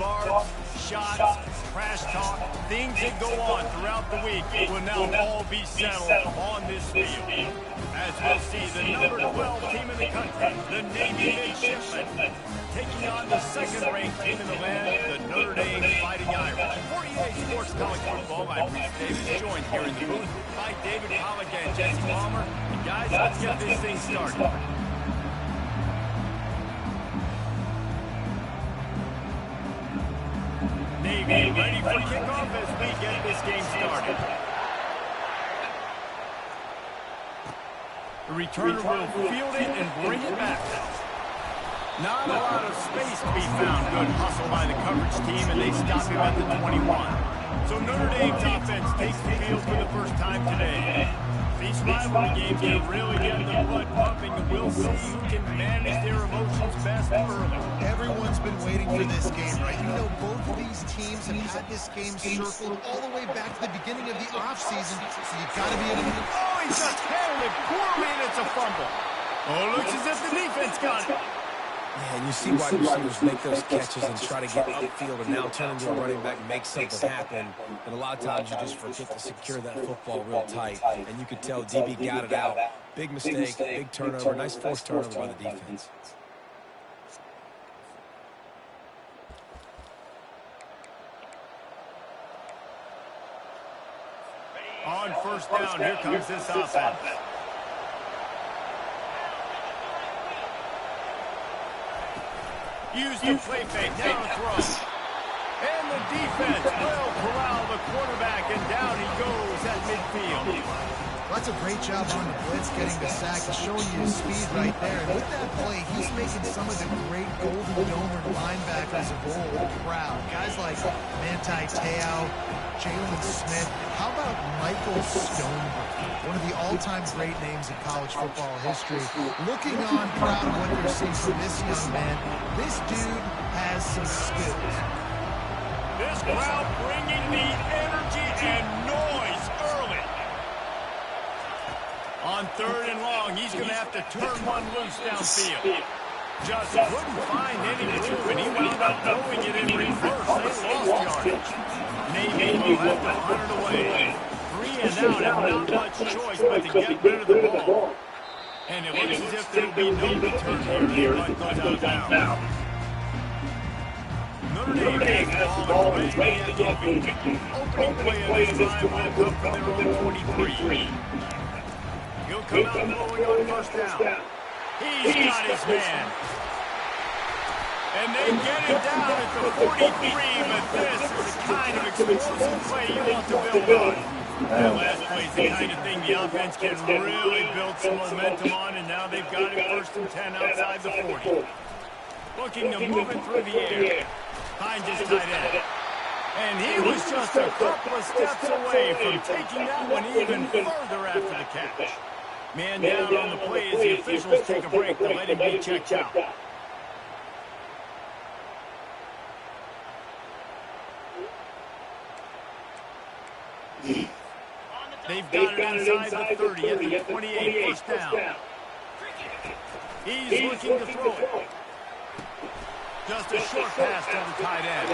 barbs, shots, trash talk, things that go on throughout the week will now all be settled on this field. As we'll see, the number 12 team in the country, the Navy Midshipmen, taking on the second-ranked team in the land, the Notre Dame Fighting Irish. 48 Sports College Football, I'm Bruce Davis, joined here in the booth by David Pollack and Jesse Palmer. And guys, let's get this thing started. Navy ready for kickoff as we get this game started. The returner will field it and bring it back. Not a lot of space to be found. Good hustle by the coverage team, and they stop him at the 21. So Notre Dame's offense takes the field for the first time today. These rivalry games can really get the blood pumping, and we'll see who can manage their emotions best early. Everyone's been waiting for this game, right? You know, both of these teams have had this game circled all the way back to the beginning of the offseason, so you've got to be able to... Oh, he just handled it poorly, and it's a fumble. Oh, looks as if the defense got it. Yeah, and you see why receivers make those catches and try to get upfield and now turn into a running back and make something happen. And a lot of times you just forget to secure that football real tight. And you could tell DB got it out. Big mistake, big turnover, nice forced turnover by the defense. On first down, here comes this offense. Used the play fake, down a throw. And the defense will corral the quarterback, and down he goes at midfield. Well, that's a great job on the blitz, getting the sack, and showing you his speed right there. And with that play, he's making some of the great Golden Domer linebackers of old proud. Guys like Manti Te'o, Jalen Smith. How about Michael Stoneberg, one of the all-time great names in college football history? Looking on, proud of what they're seeing from this young man. This dude has some skills. This crowd bringing the energy and noise early. On third and long, he's going to have to turn one loose downfield. Just couldn't find any room, and he wound up throwing it in reverse. They lost yardage. Navy will have to hunt it away. 3 and out, and not much choice but to get rid of the ball. And it looks as if there will be no return here. But goes out of bounds. Notre Dame has the ball and ready to get moving. Opening play of this drive will come from their own 23. He'll come out throwing on first down. He's got his man. And they get him down at the 43, but this is the kind of explosive play you want to build on. That last play is the kind of thing the offense can really build some momentum on, and now they've got it first and 10 outside the 40. Looking to move it through the air. Finds his tight end. And he was just a couple of steps away from taking that one even further after the catch. Man down on the play as the officials take a break to let him be checked out. They've got it inside the 30 at the 28, first down. He's looking to throw it. Just a short pass to the tight end.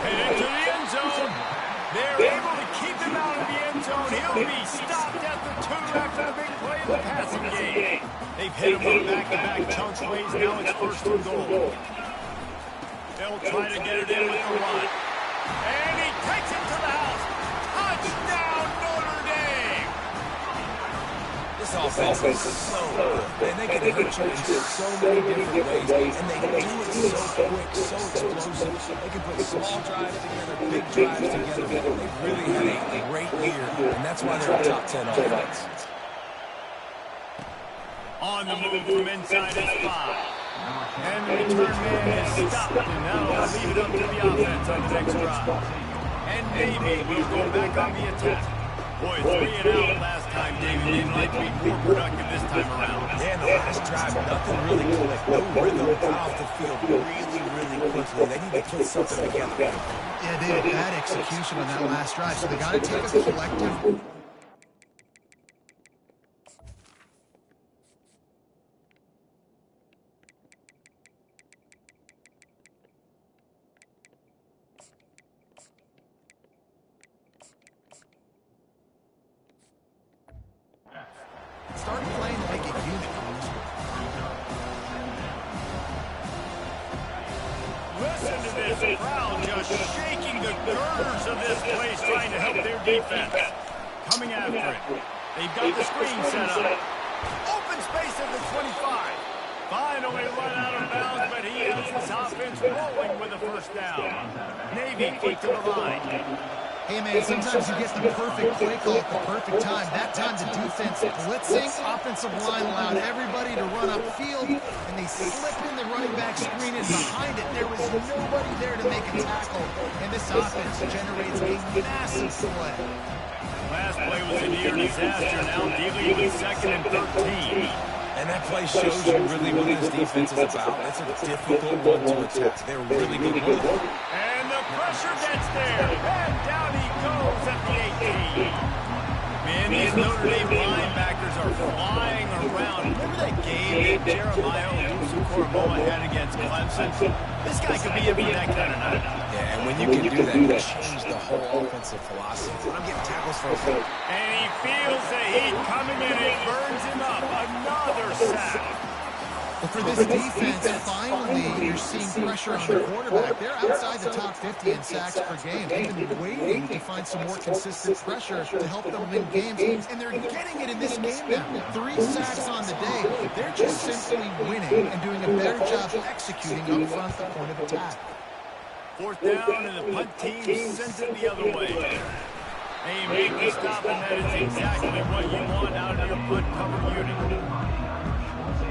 And into the end zone. They're able to keep him out of the end zone. He'll be stopped at the 2 after the big play in the passing game. They've hit him on back-to-back chunk plays. Now it's first and goal. They'll try to get it in with the run. And he takes it to the house. Touchdown, Notre Dame! This offense is so good. Man, they can hit you in so many different ways, and they do it so quick, so explosive. They can put small drives together, big drives together. They really had a great year, and that's why they're a top 10 offense. On the move from inside his 5. And the return man is stopped, and now they'll leave it up to the offense on the next drive. And Navy will go back on the attack. Boy, 3 and out last time, David. They'd like to be more productive this time around. Yeah, the last drive, nothing really clicked. No rhythm, got off the field really quickly. They need to put something together. Yeah, they had bad execution on that last drive, so they got to take a collective... this crowd just shaking the girders of this place, trying to help their defense. Coming after it. They've got the screen set up. Open space at the 25. Finally run out of bounds, but he has his offense rolling with a first down. Navy quick to the line. Hey, man, sometimes you get the perfect play call at the perfect time. That time the defense blitzing, offensive line allowed everybody to run upfield, and they slipped in the running back screen, and behind it, there was nobody there to make a tackle, and this offense generates a massive play. Last play was a near disaster, now dealing with 2nd and 13. And that play shows you really what this defense is about. It's a difficult one to attack. They're really good with it. And the pressure gets there. And down he goes at the 18. Man, these Notre Dame linebackers are flying around. Remember that game that Jeremiah Owusu-Koramoah had against Clemson? This guy could be in for that kind of night. Yeah, and when you can do that, you change the whole offensive philosophy. I'm getting tackles for a And he feels the heat coming in. It burns him up. Another sack. But for this defense, finally, you're seeing pressure on the quarterback. They're outside the top 50 in sacks per game. They've been waiting to find some more consistent pressure to help them win games, and they're getting it in this game now. 3 sacks on the day. They're just simply winning and doing a better job executing up front the point of attack. 4th down, and the punt team sends it the other way. They make the stop, and that is exactly what you want out of your punt cover unit.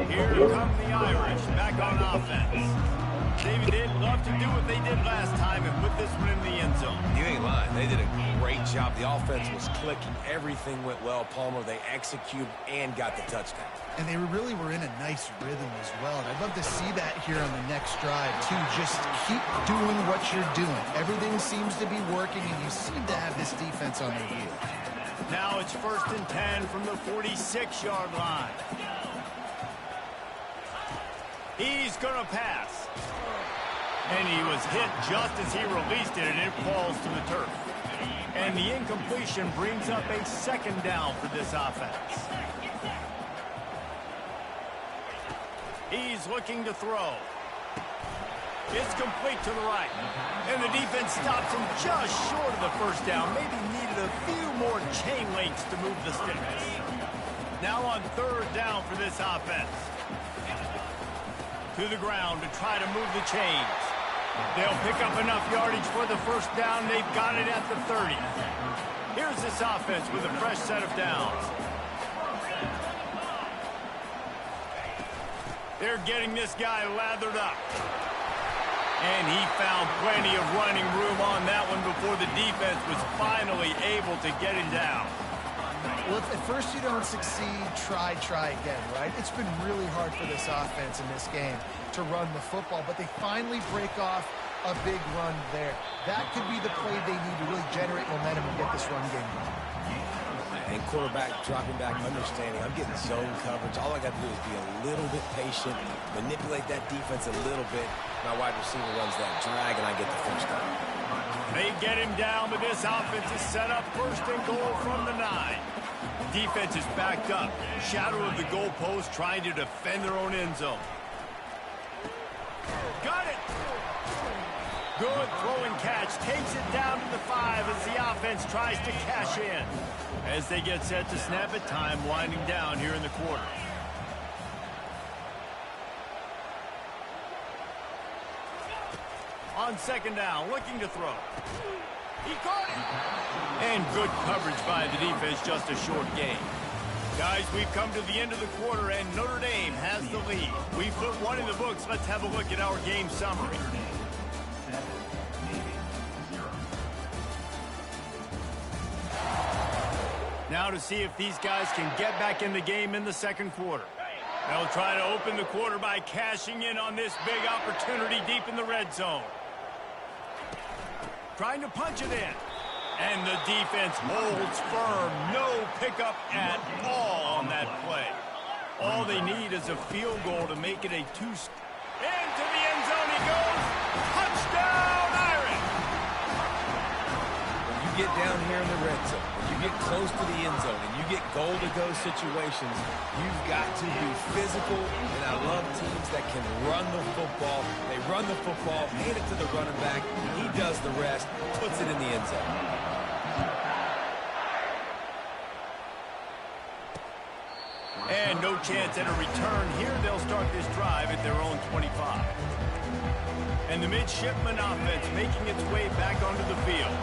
Here come the Irish, back on offense. David, they'd love to do what they did last time and put this one in the end zone. You ain't lying. They did a great job. The offense was clicking. Everything went well. Palmer, they executed and got the touchdown. And they really were in a nice rhythm as well. And I'd love to see that here on the next drive, too. Just keep doing what you're doing. Everything seems to be working, and you seem to have this defense on their heels. Now it's 1st and 10 from the 46-yard line. He's going to pass. And he was hit just as he released it, and it falls to the turf. And the incompletion brings up a 2nd down for this offense. He's looking to throw. It's complete to the right. And the defense stops him just short of the first down. Maybe needed a few more chain links to move the sticks. Now on 3rd down for this offense. To the ground to try to move the chains. They'll pick up enough yardage for the first down. They've got it at the 30. Here's this offense with a fresh set of downs. They're getting this guy lathered up. And he found plenty of running room on that one before the defense was finally able to get him down. Well, if at first you don't succeed, try again, right? It's been really hard for this offense in this game to run the football, but they finally break off a big run there. That could be the play they need to really generate momentum and get this run game going. And quarterback dropping back, understanding, I'm getting zone coverage. All I got to do is be a little bit patient, manipulate that defense a little bit. My wide receiver runs that drag, and I get the first down. They get him down, but this offense is set up 1st and goal from the 9. Defense is backed up. Shadow of the goalpost trying to defend their own end zone. Got it! Good throw and catch. Takes it down to the 5 as the offense tries to cash in. As they get set to snap it, time winding down here in the quarter. On 2nd down, looking to throw. He caught it! And good coverage by the defense, just a short gain. Guys, we've come to the end of the quarter, and Notre Dame has the lead. We've put one in the books. Let's have a look at our game summary. Now to see if these guys can get back in the game in the 2nd quarter. They'll try to open the quarter by cashing in on this big opportunity deep in the red zone. Trying to punch it in. And the defense holds firm. No pickup at all on that play. All they need is a field goal to make it a 2. Into the end zone he goes. Touchdown, Irish! When you get down here in the red zone, when you get close to the end zone, and you get goal-to-go situations, you've got to be physical, and I love teams that can run the football. They run the football, hand it to the running back, he does the rest, puts it in the end zone. And no chance at a return here. They'll start this drive at their own 25. And the midshipman offense making its way back onto the field.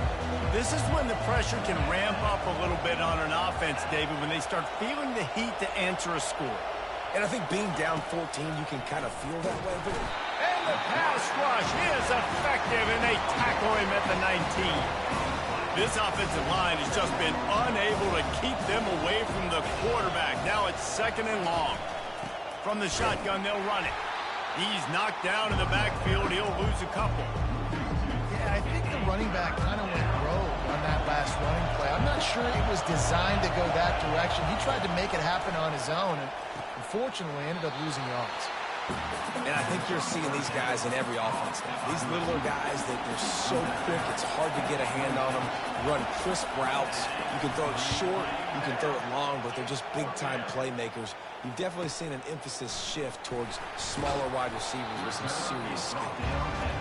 This is when the pressure can ramp up a little bit on an offense, David, when they start feeling the heat to answer a score. And I think being down 14, you can kind of feel that way. But and the pass rush is effective, and they tackle him at the 19. This offensive line has just been unable to keep them away from the quarterback. Now it's 2nd and long. From the shotgun, they'll run it. He's knocked down in the backfield. He'll lose a couple. Yeah, I think the running back kind of went rogue on that last running play. I'm not sure it was designed to go that direction. He tried to make it happen on his own, and unfortunately ended up losing yards. And I think you're seeing these guys in every offense now. These littler guys, they're so quick, it's hard to get a hand on them. Run crisp routes. You can throw it short, you can throw it long, but they're just big-time playmakers. You've definitely seen an emphasis shift towards smaller wide receivers with some serious skill.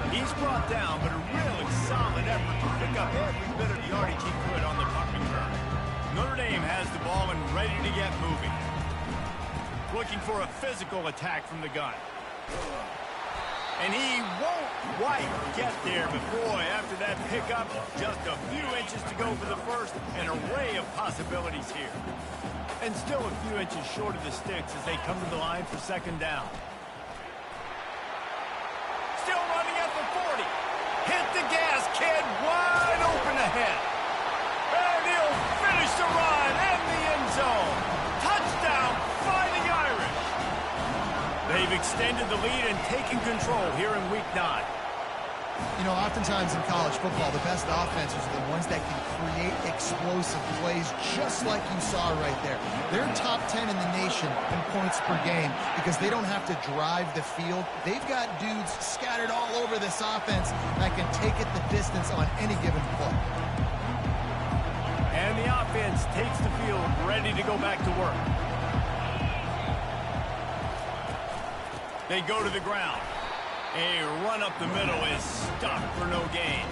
He's brought down, but a really solid effort to pick up every bit of yardage he could on the punt return. Notre Dame has the ball and ready to get moving. Looking for a physical attack from the gun. And he won't quite get there, but boy, after that pickup, just a few inches to go for the first. An array of possibilities here. And still a few inches short of the sticks as they come to the line for 2nd down. Still running at the 40. Hit the gas, kid, wide open ahead. And he'll finish the run in the end zone. Touchdown, Fighting Irish. They've extended the lead and taken control here in Week 9. You know, oftentimes in college football, the best offenses are the ones that can create explosive plays just like you saw right there. They're top 10 in the nation in points per game because they don't have to drive the field. They've got dudes scattered all over this offense that can take it the distance on any given play. And the offense takes the field, ready to go back to work. They go to the ground. A run up the middle is stopped for no gain.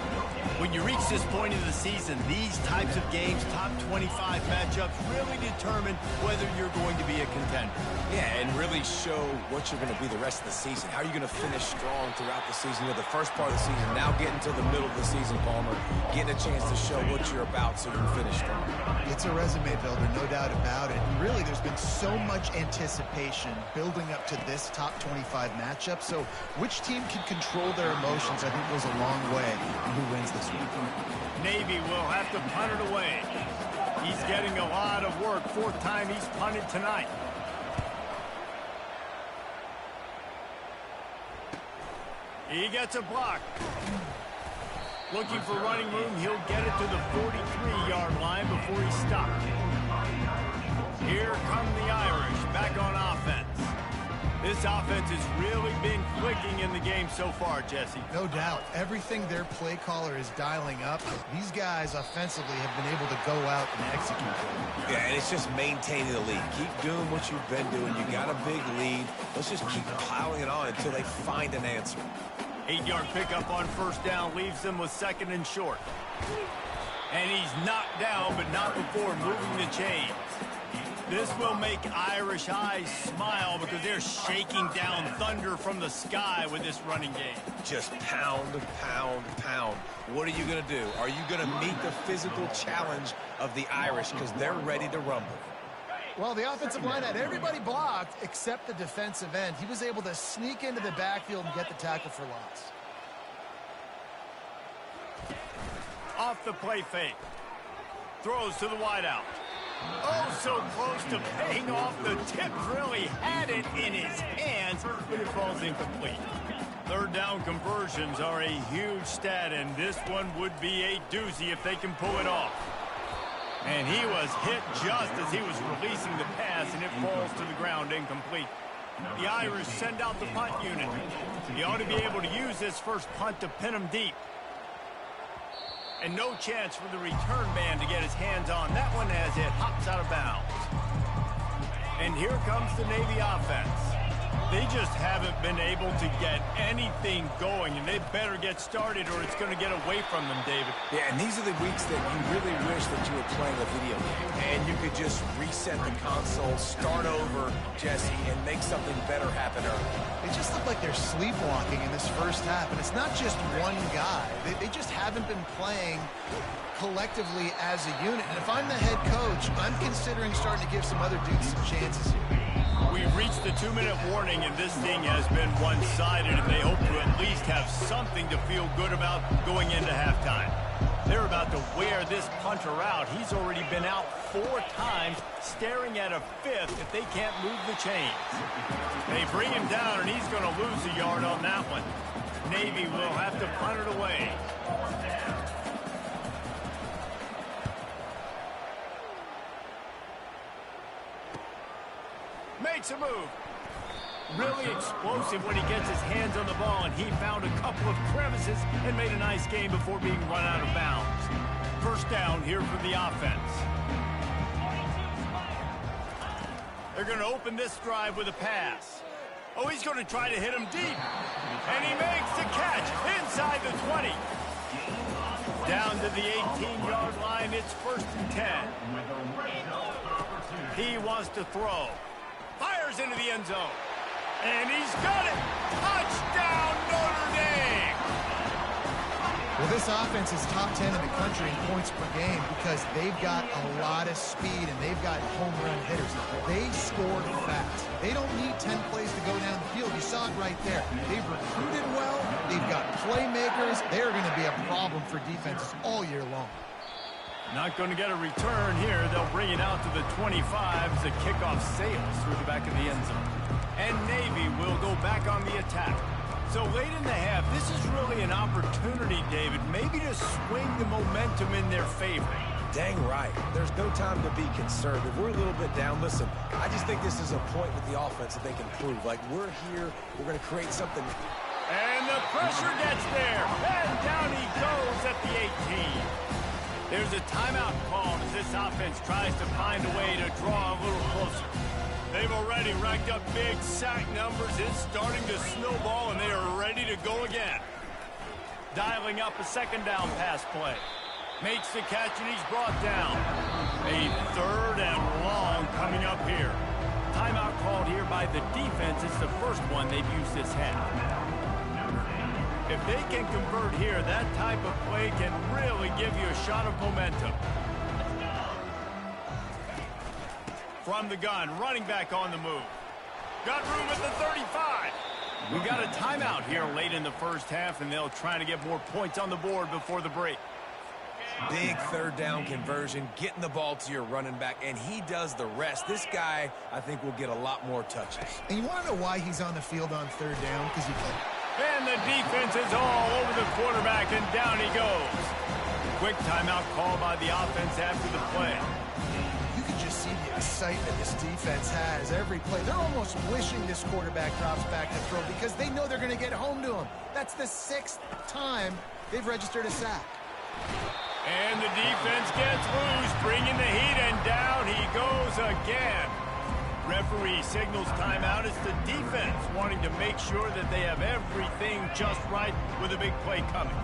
When you reach this point in the season, these types of games, top 25 matchups, really determine whether you're going to be a contender. Yeah, and really show what you're going to be the rest of the season. How are you going to finish strong throughout the season? You know, the first part of the season, now getting to the middle of the season, Palmer, getting a chance to show what you're about so you can finish strong. It's a resume builder, no doubt about it. And really, there's been so much anticipation building up to this top 25 matchup. So which team can control their emotions, I think, goes a long way in who wins this week. Navy will have to punt it away. He's getting a lot of work. 4th time he's punted tonight. He gets a block. Looking for running room. He'll get it to the 43-yard line before he's stopped. Here come the Irish back on offense. This offense has really been clicking in the game so far, Jesse. No doubt. Everything their play caller is dialing up, these guys offensively have been able to go out and execute it. Yeah, and it's just maintaining the lead. Keep doing what you've been doing. You got a big lead. Let's just keep piling it on until they find an answer. 8-yard pickup on 1st down leaves them with 2nd and short. And he's knocked down, but not before moving the chains. This will make Irish eyes smile because they're shaking down thunder from the sky with this running game. Just pound, pound, pound. What are you going to do? Are you going to meet the physical challenge of the Irish because they're ready to rumble? Well, the offensive line had everybody blocked except the defensive end. He was able to sneak into the backfield and get the tackle for loss. Off the play fake. Throws to the wideout. Oh, so close to paying off. The tip really had it in his hands, but it falls incomplete. 3rd down conversions are a huge stat, and this one would be a doozy if they can pull it off. And he was hit just as he was releasing the pass, and it falls to the ground incomplete. The Irish send out the punt unit. He ought to be able to use this first punt to pin him deep. And no chance for the return man to get his hands on that one as it hops out of bounds. And here comes the Navy offense. They just haven't been able to get anything going, and they better get started or it's going to get away from them, David. Yeah, and these are the weeks that you really wish that you were playing a video game, and you could just reset the console, start over, Jesse, and make something better happen early. They just look like they're sleepwalking in this first half, and it's not just one guy. They just haven't been playing collectively as a unit. And if I'm the head coach, I'm considering starting to give some other dudes some chances here. We've reached the 2-minute warning, and this thing has been one-sided, and they hope to at least have something to feel good about going into halftime. They're about to wear this punter out. He's already been out 4 times, staring at a 5th if they can't move the chains. They bring him down, and he's going to lose a yard on that one. Navy will have to punt it away. Makes a move. Really explosive when he gets his hands on the ball, and he found a couple of crevices and made a nice game before being run out of bounds. First down here for the offense. They're going to open this drive with a pass. Oh, he's going to try to hit him deep. And he makes the catch inside the 20. Down to the 18-yard line, it's 1st and 10. He wants to throw. Fires into the end zone. And he's got it! Touchdown, Notre Dame! Well, this offense is top 10 in the country in points per game because they've got a lot of speed and they've got home run hitters. They score fast. They don't need 10 plays to go down the field. You saw it right there. They've recruited well. They've got playmakers. They're going to be a problem for defenses all year long. Not going to get a return here. They'll bring it out to the 25 as the kickoff sails through the back of the end zone. And Navy will go back on the attack. So late in the half, this is really an opportunity, David, maybe to swing the momentum in their favor. Dang right. There's no time to be concerned. If we're a little bit down, listen, I just think this is a point with the offense that they can prove. Like, we're here, we're going to create something. And the pressure gets there. And down he goes at the 18. There's a timeout called as this offense tries to find a way to draw a little closer. They've already racked up big sack numbers. It's starting to snowball, and they are ready to go again. Dialing up a 2nd down pass play. Makes the catch, and he's brought down. A 3rd and long coming up here. Timeout called here by the defense. It's the first one they've used this half. If they can convert here, that type of play can really give you a shot of momentum. From the gun, running back on the move. Got room at the 35. We got a timeout here late in the first half, and they'll try to get more points on the board before the break. Big 3rd down conversion, getting the ball to your running back, and he does the rest. This guy, I think, will get a lot more touches. And you want to know why he's on the field on 3rd down? Because he can. And the defense is all over the quarterback, and down he goes. Quick timeout called by the offense after the play. You can just see the excitement this defense has every play. They're almost wishing this quarterback drops back to throw because they know they're going to get home to him. That's the 6th time they've registered a sack. And the defense gets loose, bringing the heat, and down he goes again. Referee signals timeout. It's the defense wanting to make sure that they have everything just right with a big play coming.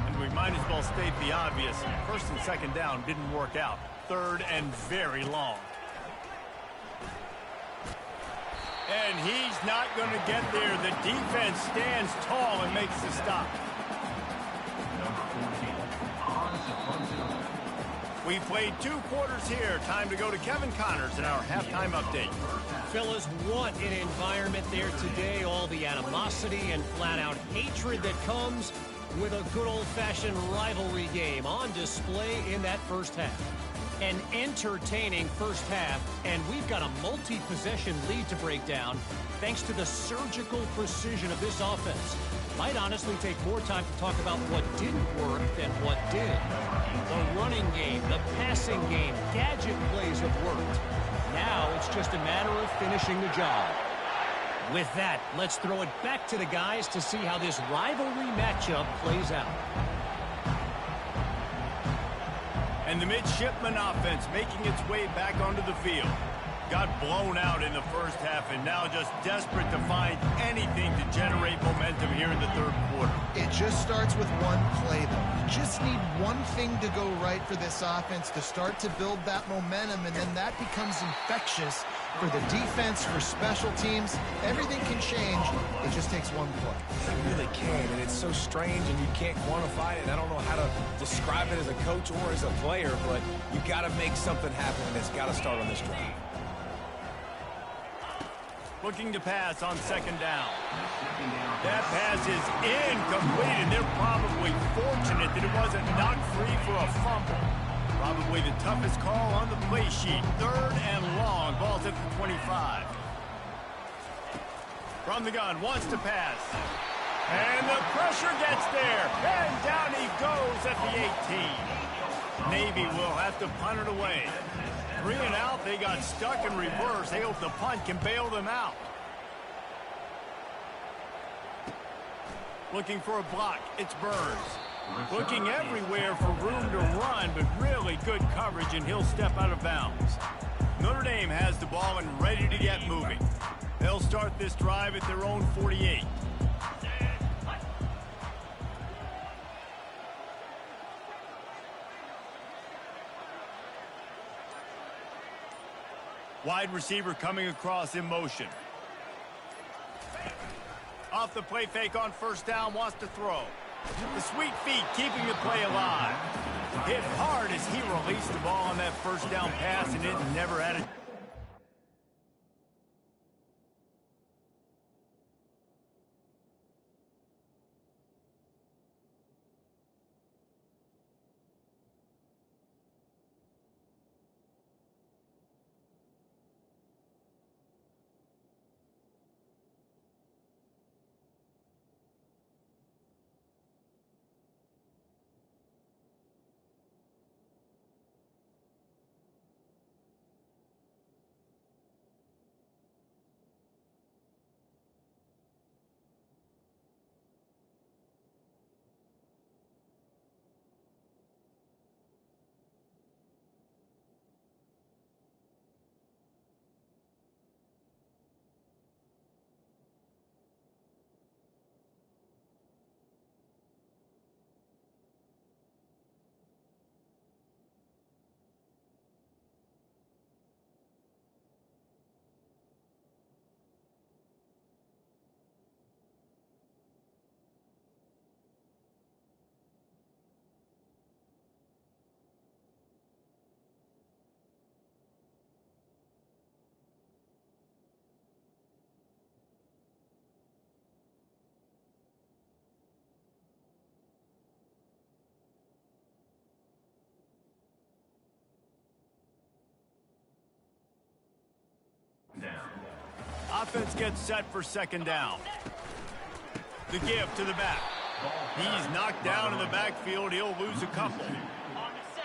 And we might as well state the obvious. 1st and 2nd down didn't work out. 3rd and very long. And he's not going to get there. The defense stands tall and makes the stop. We played 2 quarters here. Time to go to Kevin Connors in our halftime update. Fellas, what an environment there today. All the animosity and flat-out hatred that comes with a good old-fashioned rivalry game on display in that first half. An entertaining first half, and we've got a multi-possession lead to break down thanks to the surgical precision of this offense. Might honestly take more time to talk about what didn't work than what did. The running game, the passing game, gadget plays have worked. Now it's just a matter of finishing the job. With that, let's throw it back to the guys to see how this rivalry matchup plays out. And the midshipman offense making its way back onto the field. Got blown out in the first half and now just desperate to find anything to generate momentum here in the third quarter. It just starts with one play, though. You just need one thing to go right for this offense to start to build that momentum, and then that becomes infectious for the defense, for special teams. Everything can change. It just takes one play. It really can, and it's so strange, and you can't quantify it, and I don't know how to describe it as a coach or as a player, but you got to make something happen, and it's got to start on this drive. Looking to pass on second down. That pass is incomplete, and they're probably fortunate that it wasn't knocked free for a fumble. Probably the toughest call on the play sheet. Third and long. Ball's at the 25. From the gun, wants to pass. And the pressure gets there. And down he goes at the 18. Navy will have to punt it away. 3 and out, they got stuck in reverse. They hope the punt can bail them out. Looking for a block, it's Burns. Looking everywhere for room to run, but really good coverage, and he'll step out of bounds. Notre Dame has the ball and ready to get moving. They'll start this drive at their own 48. Wide receiver coming across in motion. Off the play fake on first down, wants to throw. The sweet feet keeping the play alive. Hit hard as he released the ball on that first down pass, and it never had a... Offense gets set for second down. The give to the back. He's knocked down in the backfield. He'll lose a couple.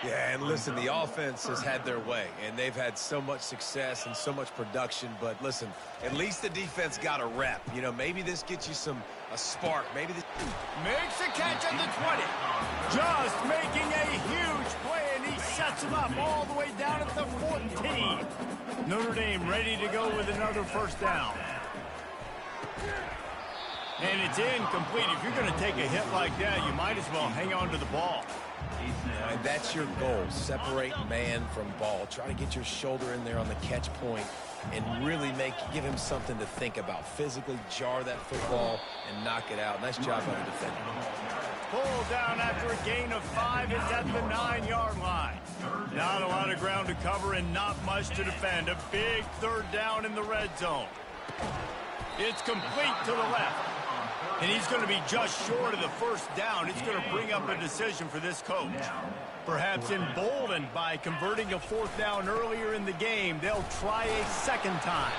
Yeah, and listen, the offense has had their way, and they've had so much success and so much production. But listen, at least the defense got a rep. You know, maybe this gets you a spark. Maybe this makes a catch at the 20. Just making a huge play, and he sets him up all the way down at the 14. Notre Dame ready to go with another first down. And it's incomplete. If you're going to take a hit like that, you might as well hang on to the ball. And that's your goal. Separate man from ball. Try to get your shoulder in there on the catch point and really give him something to think about. Physically jar that football and knock it out. Nice job by the defender. Pulled down after a gain of 5. It's at the 9-yard line. Not a lot of ground to cover and not much to defend. A big third down in the red zone. It's complete to the left. And he's going to be just short of the first down. It's going to bring up a decision for this coach. Perhaps emboldened by converting a fourth down earlier in the game, they'll try a second time.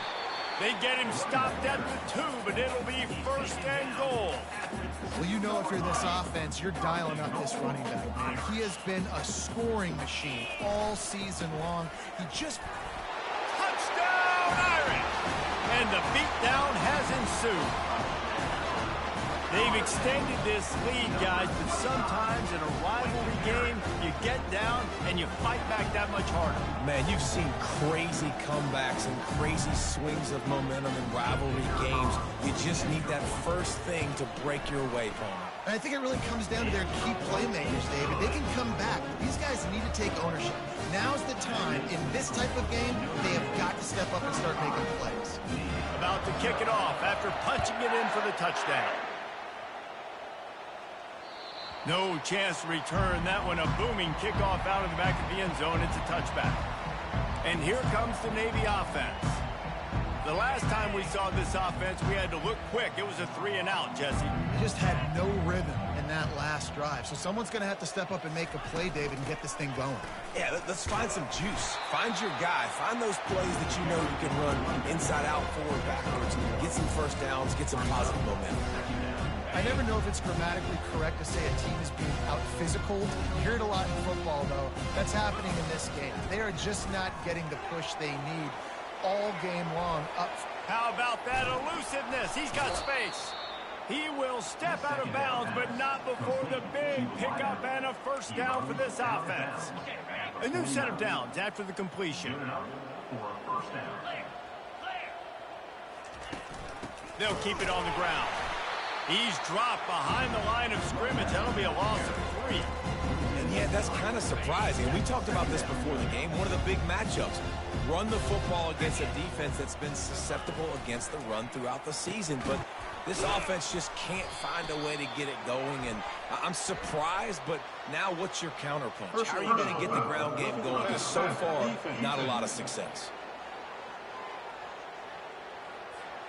They get him stopped at the 2, but it'll be first and goal. Well, you know if you're this offense, you're dialing up this running back, man. He has been a scoring machine all season long. He just... Touchdown, Irish! And the beatdown has ensued. They've extended this lead, guys, but sometimes in a rivalry game, you get down and you fight back that much harder. Man, you've seen crazy comebacks and crazy swings of momentum in rivalry games. You just need that first thing to break your way, Palmer. And I think it really comes down to their key playmakers, David. They can come back. These guys need to take ownership. Now's the time. In this type of game, they have got to step up and start making plays. About to kick it off after punching it in for the touchdown. No chance to return that one. A booming kickoff out of the back of the end zone. It's a touchback. And here comes the Navy offense. The last time we saw this offense, we had to look quick. It was a 3-and-out, Jesse. They just had no rhythm in that last drive. So someone's going to have to step up and make a play, David, and get this thing going. Yeah, let's find some juice. Find your guy. Find those plays that you know you can run inside out, forward, backwards. Get some first downs. Get some positive momentum. I never know if it's grammatically correct to say a team is being out-physical. You hear it a lot in football, though. That's happening in this game. They are just not getting the push they need all game long. How about that elusiveness? He's got space. He will step out of bounds, but not before the big pickup and a first down for this offense. A new set of downs after the completion. They'll keep it on the ground. He's dropped behind the line of scrimmage. That'll be a loss of 3. And yeah, that's kind of surprising. We talked about this before the game. One of the big matchups. Run the football against a defense that's been susceptible against the run throughout the season. But this offense just can't find a way to get it going. And I'm surprised, but now what's your counterpunch? How are you going to get the ground game going? Because so far, not a lot of success.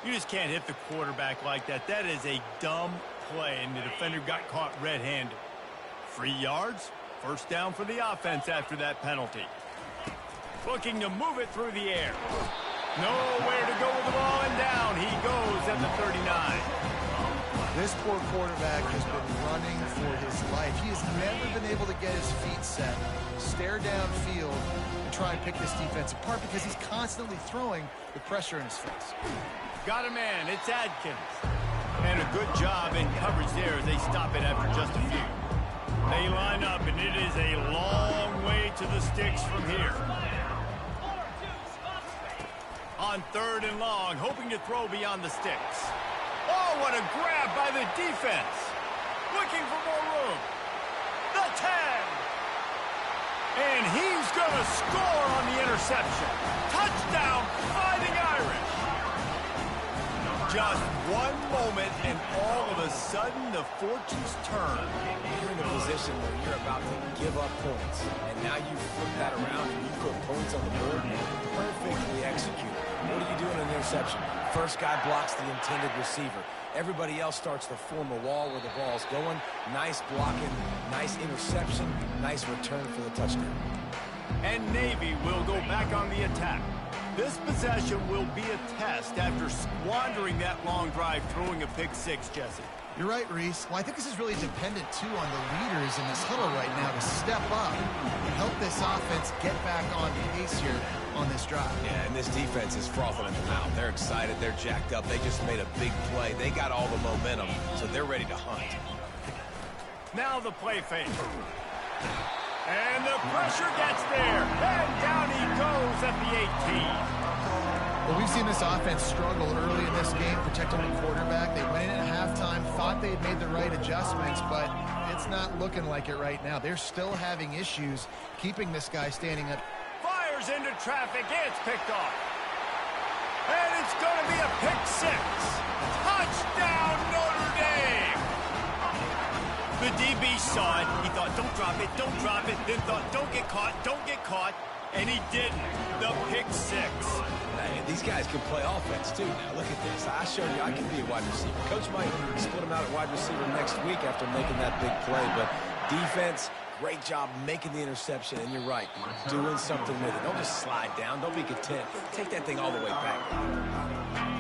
You just can't hit the quarterback like that. That is a dumb play, and the defender got caught red-handed. 3 yards, first down for the offense after that penalty. Looking to move it through the air. Nowhere to go with the ball, and down he goes at the 39. This poor quarterback has been running for his life. He has never been able to get his feet set, stare downfield, and try and pick this defense apart because he's constantly throwing with pressure in his face. Got a man. It's Adkins. And a good job in coverage there as they stop it after just a few. They line up, and it is a long way to the sticks from here. On 3rd and long, hoping to throw beyond the sticks. Oh, what a grab by the defense. Looking for more room. The 10. And he's going to score on the interception. Touchdown, Fighting Irish. Just one moment, and all of a sudden, the fortunes turn. You're in a position where you're about to give up points, and now you flip that around and you put points on the board. Perfectly executed. What do you do in an interception? First guy blocks the intended receiver. Everybody else starts to form a wall where the ball's going. Nice blocking, nice interception, nice return for the touchdown. And Navy will go back on the attack. This possession will be a test after squandering that long drive, throwing a pick-6, Jesse. You're right, Reese. Well, I think this is really dependent, too, on the leaders in this huddle right now to step up and help this offense get back on pace here on this drive. Yeah, and this defense is frothing at the mouth. They're excited. They're jacked up. They just made a big play. They got all the momentum, so they're ready to hunt. Now the play fake. And the pressure gets there. And down he goes at the 18. Well, we've seen this offense struggle early in this game, protecting the quarterback. They went in at halftime, thought they had made the right adjustments, but it's not looking like it right now. They're still having issues keeping this guy standing up. Fires into traffic. It's picked off. And it's going to be a pick-6. Touchdown, Notre Dame. The DB saw it. He thought, don't drop it, don't drop it. Then thought, don't get caught, don't get caught. And he didn't. The pick-6. Hey, these guys can play offense, too. Now, look at this. I showed you I can be a wide receiver. Coach might split him out at wide receiver next week after making that big play. But defense, great job making the interception. And you're right, doing something with it. Don't just slide down. Don't be content. Take that thing all the way back.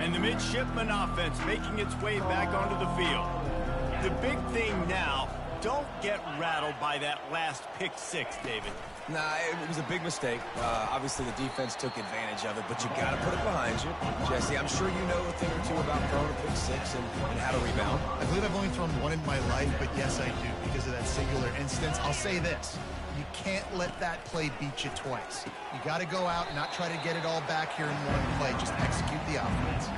And the midshipman offense making its way back onto the field. The big thing now, don't get rattled by that last pick-6, David. Nah, it was a big mistake. Obviously, the defense took advantage of it, but you got to put it behind you. Jesse, I'm sure you know a thing or two about throwing a pick-6 and how to rebound. I believe I've only thrown one in my life, but yes, I do because of that singular instance. I'll say this. You can't let that play beat you twice. You got to go out and not try to get it all back here in one play. Just execute the offense.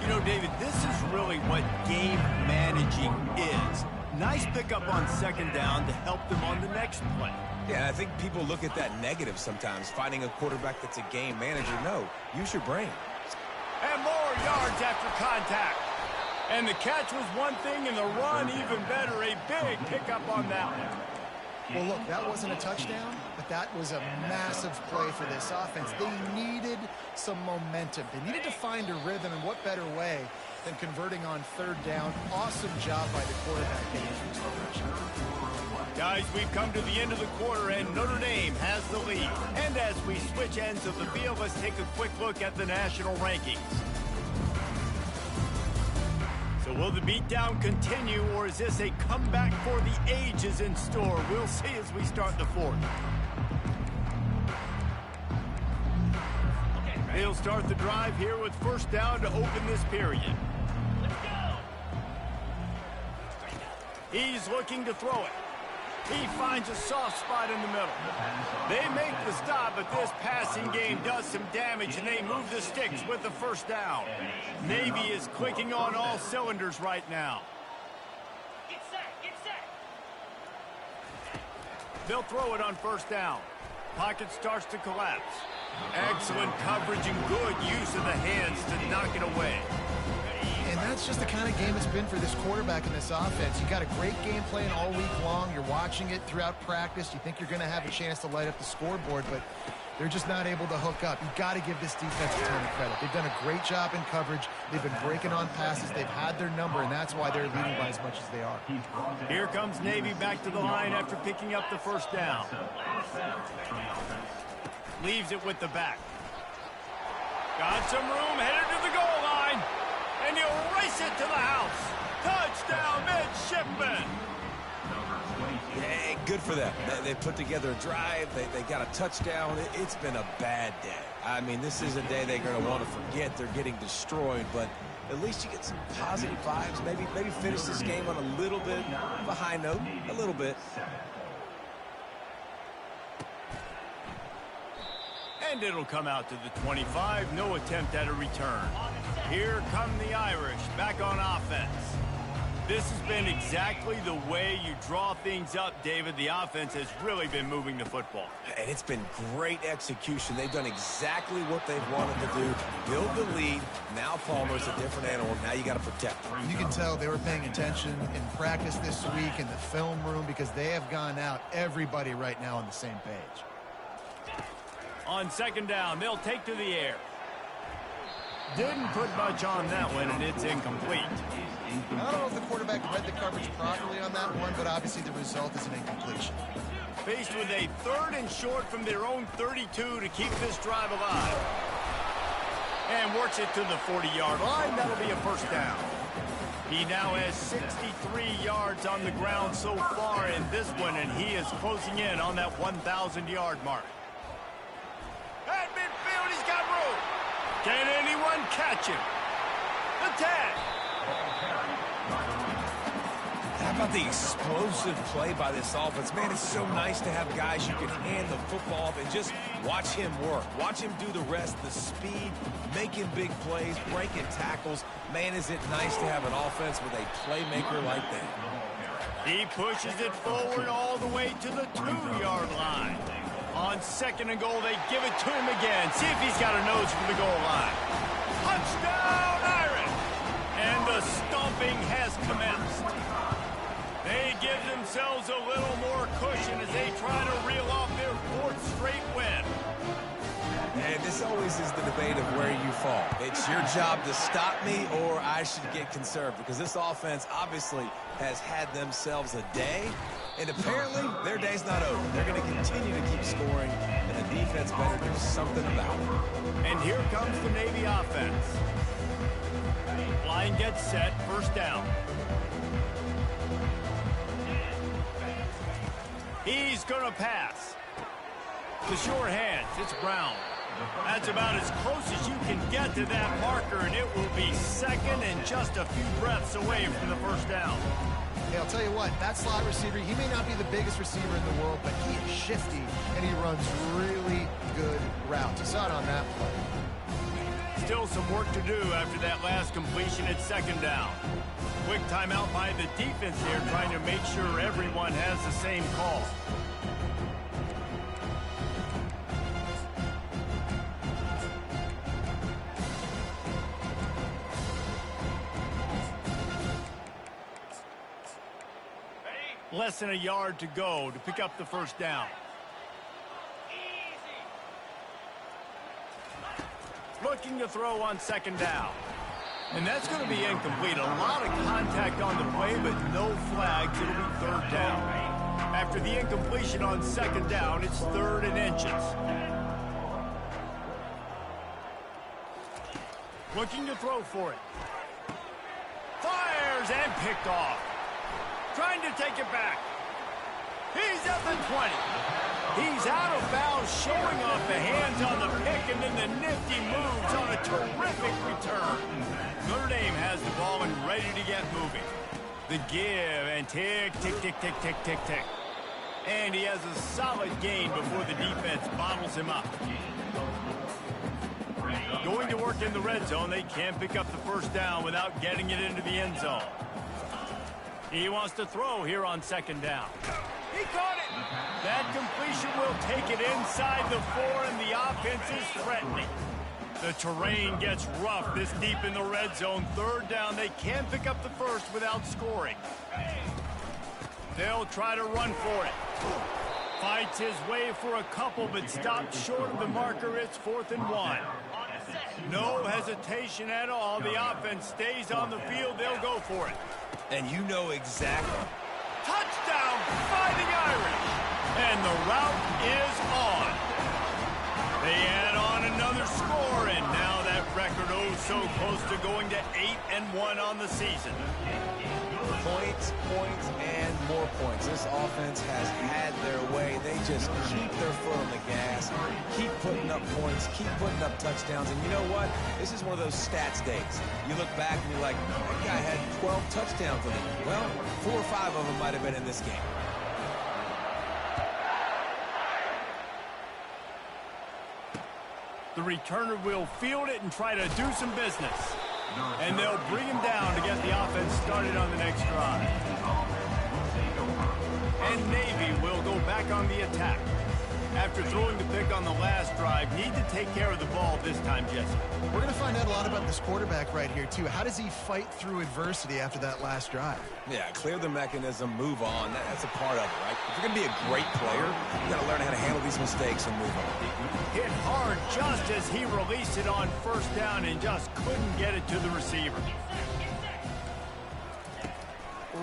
You know, David, this is really what game managing is. Nice pickup on second down to help them on the next play. Yeah, I think people look at that negative sometimes, finding a quarterback that's a game manager. No, use your brain. And more yards after contact. And the catch was one thing, and the run even better. A big pickup on that one. Well, look, that wasn't a touchdown, but that was a massive play for this offense. They needed some momentum. They needed to find a rhythm, and what better way than converting on third down. Awesome job by the quarterback getting through his progression. Guys, we've come to the end of the quarter, and Notre Dame has the lead. And as we switch ends of the field, let's take a quick look at the national rankings. So will the beatdown continue, or is this a comeback for the ages in store? We'll see as we start the fourth. They'll start the drive here with first down to open this period. Let's go. He's looking to throw it. He finds a soft spot in the middle. They make the stop, but this passing game does some damage, and they move the sticks with the first down. Navy is clicking on all cylinders right now. Get set, get set. They'll throw it on first down. Pocket starts to collapse. Excellent coverage and good use of the hands to knock it away. And that's just the kind of game it's been for this quarterback in this offense. You got a great game plan all week long. You're watching it throughout practice. You think you're going to have a chance to light up the scoreboard, but they're just not able to hook up. You got to give this defense a ton of credit. They've done a great job in coverage. They've been breaking on passes. They've had their number, and that's why they're leading by as much as they are. Here comes Navy back to the line after picking up the first down. Leaves it with the back. Got some room, headed to the goal line. And he'll race it to the house. Touchdown, midshipman. Yeah, good for them. They put together a drive. They got a touchdown. It's been a bad day. I mean, this is a day they're going to want to forget. They're getting destroyed, but at least you get some positive vibes. Maybe finish this game on a little bit of a high note, a little bit. And it'll come out to the 25. No attempt at a return. Here come the Irish back on offense. This has been exactly the way you draw things up, David. The offense has really been moving the football. And it's been great execution. They've done exactly what they've wanted to do. Build the lead. Now Palmer's a different animal. Now you got to protect him. You can tell they were paying attention in practice this week in the film room because they have gone out, everybody right now on the same page. On second down, they'll take to the air. Didn't put much on that one, and it's incomplete. I don't know if the quarterback read the coverage properly on that one, but obviously the result is an incompletion. Faced with a third and short from their own 32 to keep this drive alive. And works it to the 40-yard line. That'll be a first down. He now has 63 yards on the ground so far in this one, and he is closing in on that 1,000-yard mark. At midfield, he's got room. Can anyone catch him? The tag. How about the explosive play by this offense? Man, it's so nice to have guys you can hand the football off and just watch him work. Watch him do the rest, the speed, making big plays, breaking tackles. Man, is it nice to have an offense with a playmaker like that. He pushes it forward all the way to the 2-yard line. On second and goal, they give it to him again. See if he's got a nose for the goal line. Touchdown, Irish! And the stomping has commenced. They give themselves a little more cushion as they try to reel off their 4th straight win. And this always is the debate of where you fall. It's your job to stop me or I should get conserved because this offense obviously has had themselves a day. And apparently, their day's not over. They're going to continue to keep scoring, and the defense better do something about it. And here comes the Navy offense. Line gets set, first down. He's going to pass. To sure hands, it's Brown. That's about as close as you can get to that marker, and it will be second and just a few breaths away from the first down. Hey, I'll tell you what, that slot receiver, he may not be the biggest receiver in the world, but he is shifty, and he runs really good routes. You saw it on that play. Still some work to do after that last completion at second down. Quick timeout by the defense here, trying to make sure everyone has the same call. Less than a yard to go to pick up the first down. Looking to throw on second down. And that's going to be incomplete. A lot of contact on the play, but no flags. It'll be third down. After the incompletion on second down, it's 3rd and inches. Looking to throw for it. Fires and picked off. Trying to take it back. He's at the 20. He's out of bounds, showing off the hands on the pick, and then the nifty moves on a terrific return. Notre Dame has the ball and ready to get moving. The give and tick, tick, tick, tick, tick, tick, tick. And he has a solid gain before the defense bottles him up. Going to work in the red zone. They can't pick up the first down without getting it into the end zone. He wants to throw here on second down. He caught it. That completion will take it inside the 4, and the offense is threatening. The terrain gets rough this deep in the red zone. Third down. They can't pick up the first without scoring. They'll try to run for it. Fights his way for a couple, but stopped short of the marker. It's 4th and 1. No hesitation at all. The offense stays on the field. They'll go for it. And you know exactly. Touchdown, Fighting Irish. And the route is on. They add on another score, and now that record so close to going to 8-1 on the season. Points, points, and more points. This offense has had their way. They just keep their foot on the gas, keep putting up points, keep putting up touchdowns. And you know what? This is one of those stats days. You look back and you're like, that guy had 12 touchdowns in it. Well, 4 or 5 of them might have been in this game. The returner will field it and try to do some business. And they'll bring him down to get the offense started on the next drive. And Navy will go back on the attack. After throwing the pick on the last drive, need to take care of the ball this time, Jesse. We're going to find out a lot about this quarterback right here, too. How does he fight through adversity after that last drive? Yeah, clear the mechanism, move on. That's a part of it, right? If you're going to be a great player, you got to learn how to handle these mistakes and move on. Hit hard just as he released it on first down and just couldn't get it to the receiver.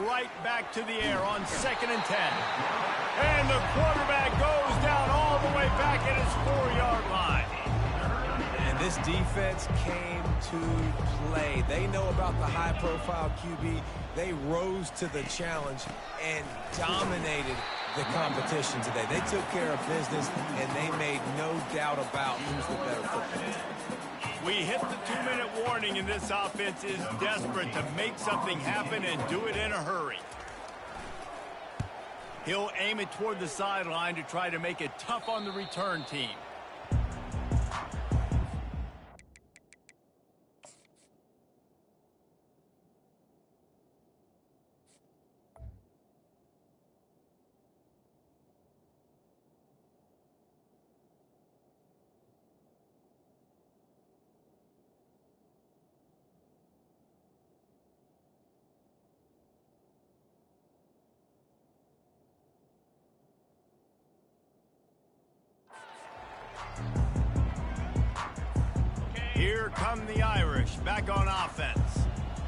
Right back to the air on 2nd and 10. And the quarterback goes down all the way back at his 4-yard line. And this defense came to play. They know about the high-profile QB. They rose to the challenge and dominated the competition today. They took care of business, and they made no doubt about who's the better football team. We hit the 2-minute warning, and this offense is desperate to make something happen and do it in a hurry. He'll aim it toward the sideline to try to make it tough on the return team. Here come the Irish, back on offense.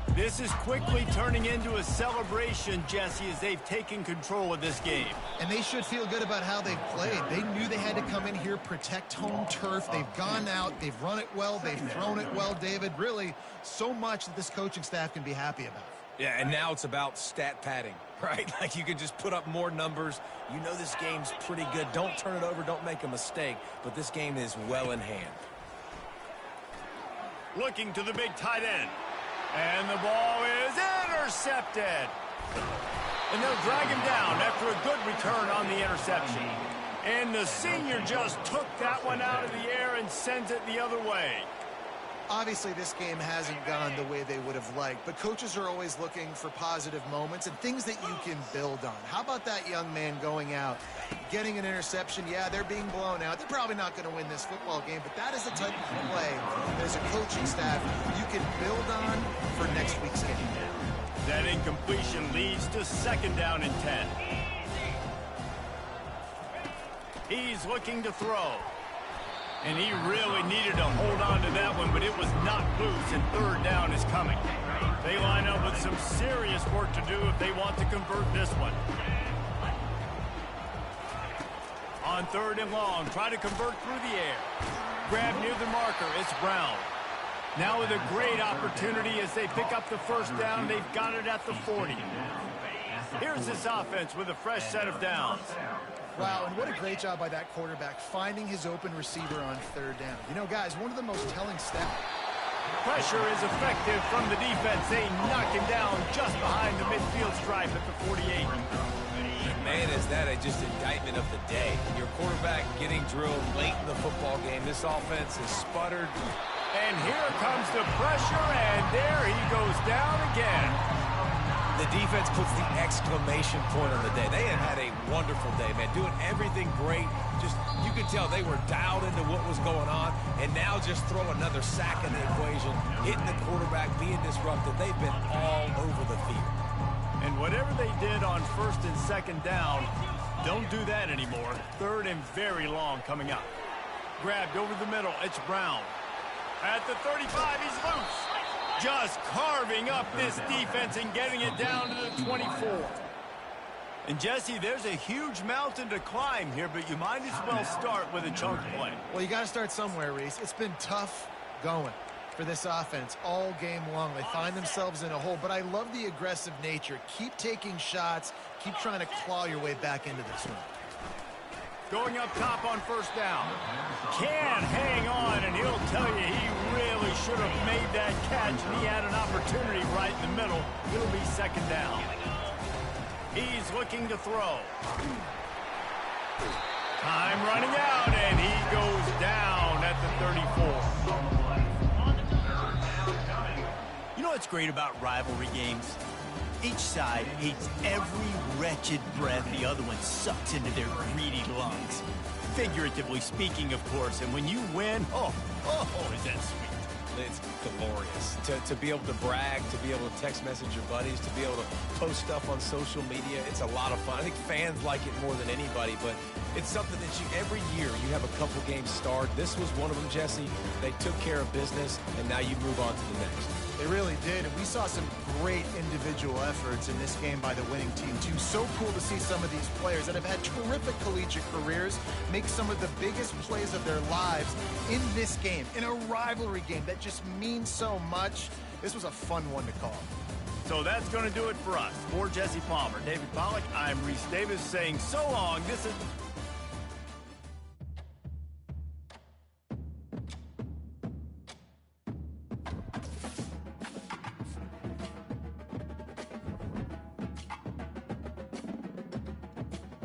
This is quickly turning into a celebration, Jesse, as they've taken control of this game. And they should feel good about how they've played. They knew they had to come in here, protect home turf. They've gone out, they've run it well, they've thrown it well, David. Really, so much that this coaching staff can be happy about. Yeah, and now it's about stat padding, right? Like you can just put up more numbers. You know this game's pretty good. Don't turn it over, don't make a mistake. But this game is well in hand. Looking to the big tight end. And the ball is intercepted. And they'll drag him down after a good return on the interception. And the senior just took that one out of the air and sends it the other way. Obviously, this game hasn't gone the way they would have liked, but coaches are always looking for positive moments and things that you can build on. How about that young man going out, getting an interception? Yeah, they're being blown out. They're probably not going to win this football game, but that is the type of play that as a coaching staff you can build on for next week's game. That incompletion leads to 2nd down and 10. He's looking to throw. And he really needed to hold on to that one, but it was not loose, and 3rd down is coming. They line up with some serious work to do if they want to convert this one. On 3rd and long, try to convert through the air. Grab near the marker, it's Brown. Now with a great opportunity as they pick up the 1st down, they've got it at the 40. Here's this offense with a fresh set of downs. Wow, and what a great job by that quarterback, finding his open receiver on 3rd down. You know, guys, one of the most telling stats. Pressure is effective from the defense. They knock him down just behind the midfield stripe at the 48. Man, is that just indictment of the day. Your quarterback getting drilled late in the football game. This offense has sputtered. And here comes the pressure, and there he goes down again. The defense puts the exclamation point on the day. They have had a wonderful day, man. Doing everything great. Just, you could tell they were dialed into what was going on. And now just throw another sack in the equation. Hitting the quarterback, being disrupted. They've been all over the field. And whatever they did on 1st and 2nd down, don't do that anymore. 3rd and very long coming up. Grabbed over the middle. It's Brown. At the 35, he's loose. Just carving up this defense and getting it down to the 24. And, Jesse, there's a huge mountain to climb here, but you might as well start with a chunk play. Well, you got to start somewhere, Reese. It's been tough going for this offense all game long. They find themselves in a hole, but I love the aggressive nature. Keep taking shots. Keep trying to claw your way back into this one. Going up top on 1st down. Can't hang on, and he'll tell you he really should have made that catch, and he had an opportunity right in the middle. It'll be 2nd down. He's looking to throw. Time running out, and he goes down at the 34. You know what's great about rivalry games? Each side hates every wretched breath the other one sucks into their greedy lungs. Figuratively speaking, of course, and when you win, oh, is that sweet. It's glorious. To be able to brag, to be able to text message your buddies, to be able to post stuff on social media, it's a lot of fun. I think fans like it more than anybody, but it's something that every year you have a couple games start. This was one of them, Jesse. They took care of business, and now you move on to the next. They really did, and we saw some great individual efforts in this game by the winning team, too. So cool to see some of these players that have had terrific collegiate careers make some of the biggest plays of their lives in this game, in a rivalry game that just means so much. This was a fun one to call. So that's going to do it for us. For Jesse Palmer, David Pollack, I'm Reese Davis saying so long. This is